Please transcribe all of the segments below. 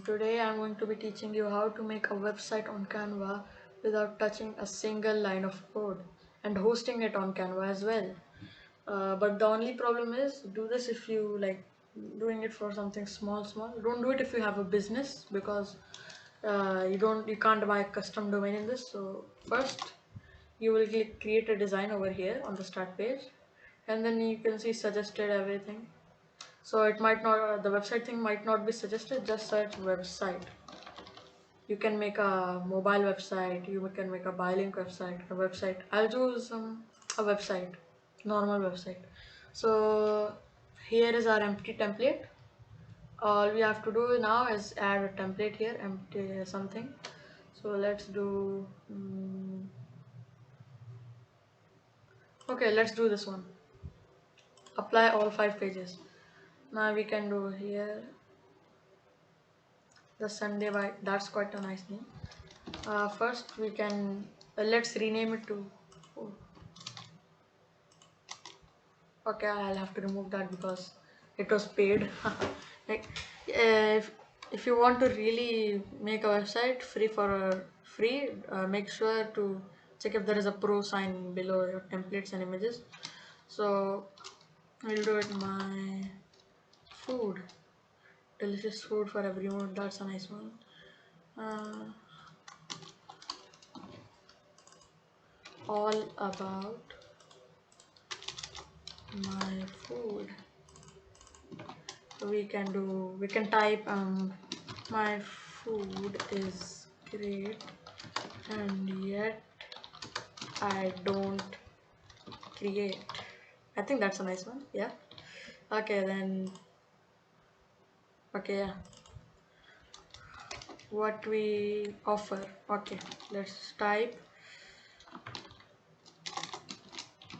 Today I'm going to be teaching you how to make a website on Canva without touching a single line of code and hosting it on Canva as well. But the only problem is do this if you like doing it for something small. Don't do it if you have a business because you can't buy a custom domain in this. So first you will click create a design over here on the start page, and then you can see suggested everything. So it might not, the website thing might not be suggested, just search website. You can make a mobile website, you can make a bilink website, a website. I'll choose a website, normal website. So here is our empty template. All we have to do now is add a template here, empty something. So let's do, okay, let's do this one. Apply all 5 pages. Now we can do here the Sunday by, that's quite a nice name. First we can let's rename it to, oh, okay, I'll have to remove that because it was paid. Like if you want to really make a website free, make sure to check if there is a pro sign below your templates and images. So we'll do it my food, delicious food for everyone. That's a nice one. uh, all about my food. We can type my food is great and yet I don't create. I think that's a nice one. Yeah. Okay, then, okay, yeah, what we offer. Okay, let's type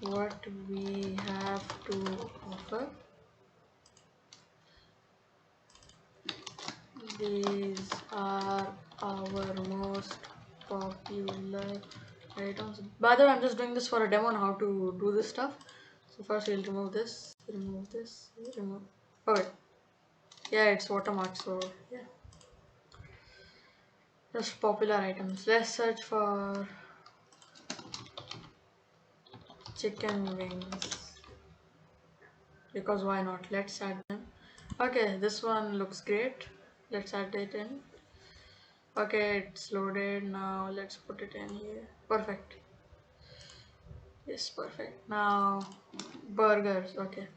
what we have to offer. These are our most popular items. By the way, I'm just doing this for a demo on how to do this stuff. So first we'll remove this, remove. Okay. Yeah, it's watermark, so yeah. Just popular items. Let's search for chicken wings. Because why not? Let's add them. Okay, this one looks great. Let's add it in. Okay, it's loaded. Now let's put it in here. Perfect. Yes, perfect. Now burgers. Okay.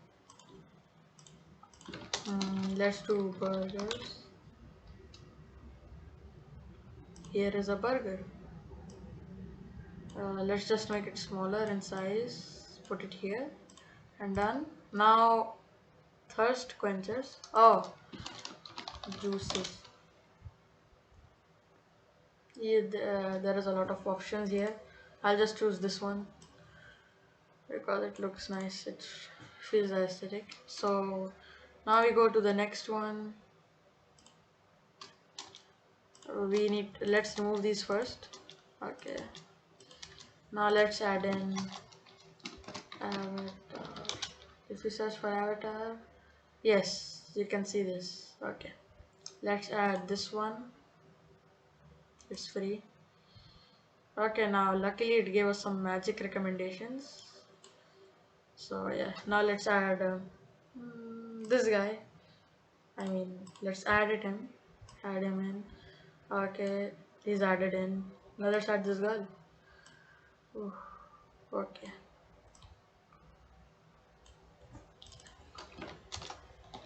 Let's do burgers. Here is a burger. Let's just make it smaller in size. Put it here and done. Now thirst quenchers. Oh, juices. Yeah, there is a lot of options here. I'll just choose this one because it looks nice. It feels aesthetic. So now we go to the next one. Let's remove these first. Okay. Now let's add in avatar. If we search for avatar, yes, you can see this. Okay. Let's add this one. It's free. Okay, now luckily it gave us some magic recommendations. So yeah, now let's add this guy. I mean, let's add it in. Add him in. Okay, he's added in. Now let's add this girl. Ooh, okay.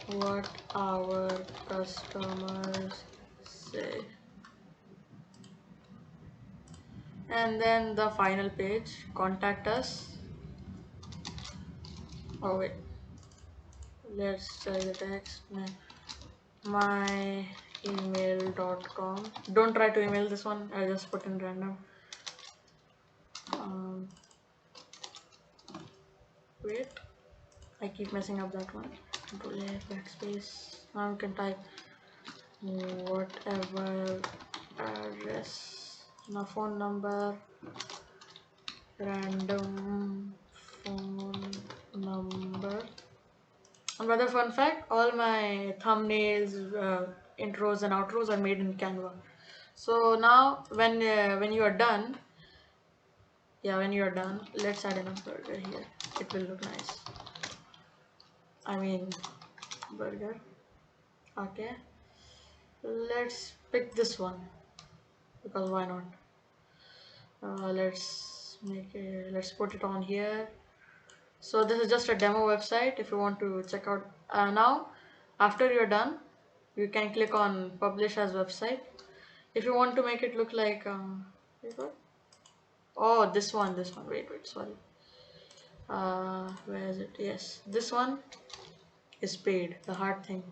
What our customers say. And then the final page, contact us. Oh wait, let's try the text. My email.com. Don't try to email this one, I just put in random. Wait, I keep messing up that one. Control A, backspace. Now you can type whatever address. Now phone number, random phone number. Another fun fact, all my thumbnails, intros and outros are made in Canva. So now when you are done, yeah, when you are done, let's add in a burger here. It will look nice. I mean, burger. Okay. Let's pick this one because why not? Let's put it on here. So this is just a demo website if you want to check out. Now, after you're done, you can click on publish as website. If you want to make it look like, wait, what? Oh, this one. Wait, sorry. Where is it? Yes, this one is paid. The hard thing.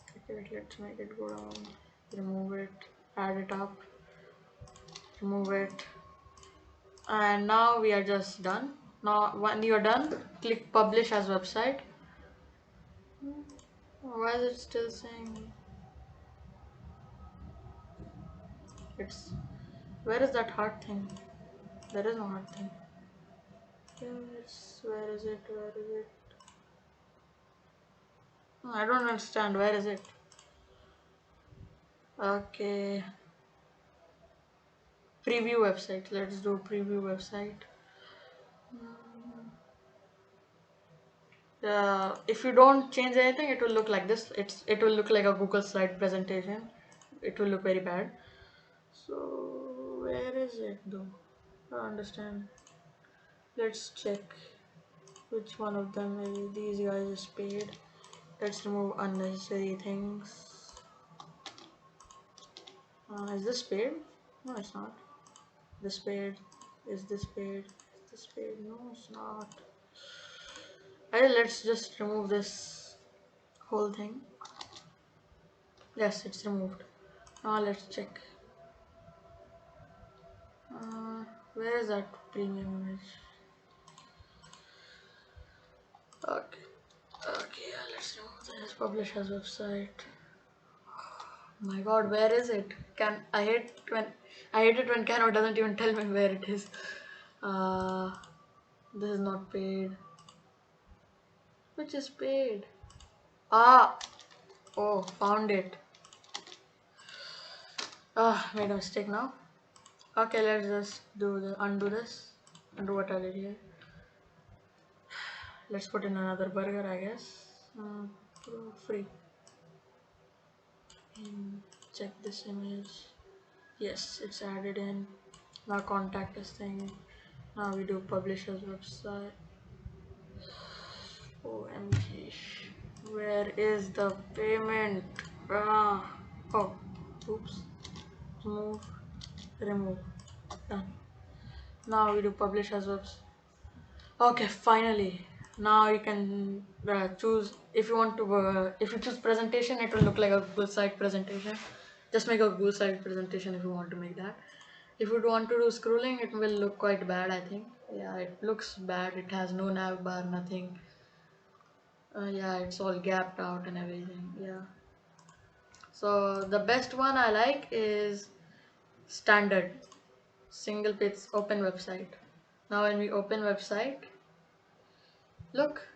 Okay, wait, let's make it go down. Remove it. Add it up. Remove it. And now we are just done. Now, when you're done, click publish as website. Why is it still saying it's where is that heart thing? There is no heart thing. Yes, where is it? Where is it? No, I don't understand. Where is it? Okay. Preview website. Let's do preview website. If you don't change anything, it will look like this. It will look like a Google slide presentation. It will look very bad. So where is it though? I don't understand. Let's check which one of them maybe these guys is paid. Let's remove unnecessary things. Is this paid? No, it's not. This paid. Is this paid? Is this paid? No, it's not. Let's just remove this whole thing. Yes, it's removed. Now let's check. Where is that premium image? Okay. Okay, yeah, let's remove this. Publish as website. My God, where is it? I hate it when Canva doesn't even tell me where it is. Uh, this is not paid. Which is paid? Ah, oh, found it. Made a mistake now. Okay, let's just undo this. Undo what I did here. Let's put in another burger, I guess. Free. Check this image. Yes, it's added in. Now contact us thing. Now we do publisher's website. OMG. Where is the payment? Oh, oops. Remove. Remove. Done. Now we do publish as website. Okay, finally. Now you can choose if you want to. If you choose presentation, it will look like a Google slide presentation. Just make a Google slide presentation if you want to make that. If you want to do scrolling, it will look quite bad, I think. Yeah, it looks bad. It has no nav bar, nothing. Yeah, it's all gapped out and everything. Yeah. So the best one I like is standard single page open website. Now when we open website, look,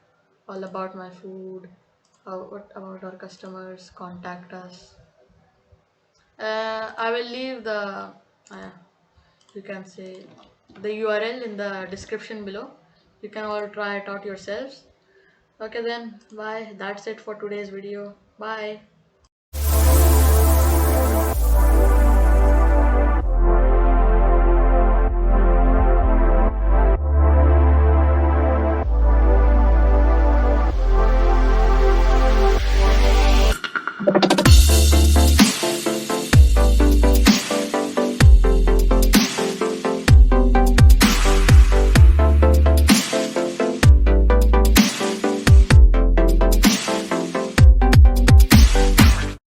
all about my food. What about our customers? Contact us. I will leave you can say the URL in the description below. You can all try it out yourselves. Okay then, bye. That's it for today's video. Bye.